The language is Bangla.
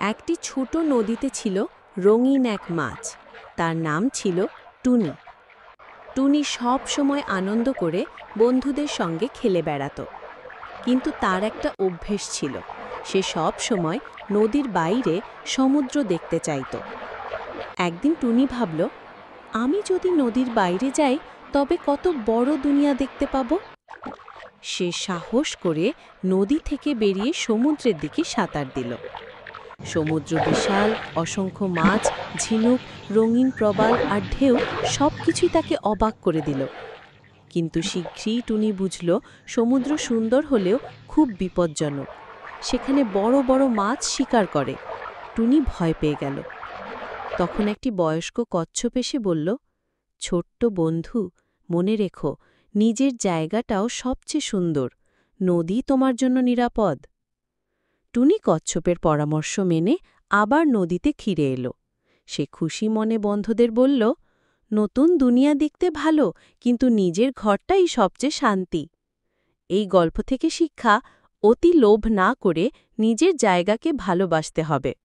একটি ছোট নদীতে ছিল রঙিন এক মাছ। তার নাম ছিল টুনি। টুনি সব সময় আনন্দ করে বন্ধুদের সঙ্গে খেলে বেড়াত। কিন্তু তার একটা অভ্যেস ছিল, সে সব সময় নদীর বাইরে সমুদ্র দেখতে চাইত। একদিন টুনি ভাবল, আমি যদি নদীর বাইরে যাই তবে কত বড় দুনিয়া দেখতে পাব। সে সাহস করে নদী থেকে বেরিয়ে সমুদ্রের দিকে সাঁতার দিল। সমুদ্র বিশাল, অসংখ্য মাছ, ঝিনুক, রঙিন প্রবাল আর ঢেউ সবকিছুই তাকে অবাক করে দিল। কিন্তু শীঘ্রই টুনি বুঝল, সমুদ্র সুন্দর হলেও খুব বিপজ্জনক। সেখানে বড় বড় মাছ শিকার করে। টুনি ভয় পেয়ে গেল। তখন একটি বয়স্ক কচ্ছপ এসে বলল, ছোট্ট বন্ধু, মনে রেখো, নিজের জায়গাটাও সবচেয়ে সুন্দর। নদী তোমার জন্য নিরাপদ। টুনি কচ্ছপের পরামর্শ মেনে আবার নদীতে ফিরে এলো। সে খুশি মনে বন্ধুদের বলল, নতুন দুনিয়া দেখতে ভালো, কিন্তু নিজের ঘরটাই সবচেয়ে শান্তি। এই গল্প থেকে শিক্ষা, অতি লোভ না করে নিজের জায়গাকে ভালোবাসতে হবে।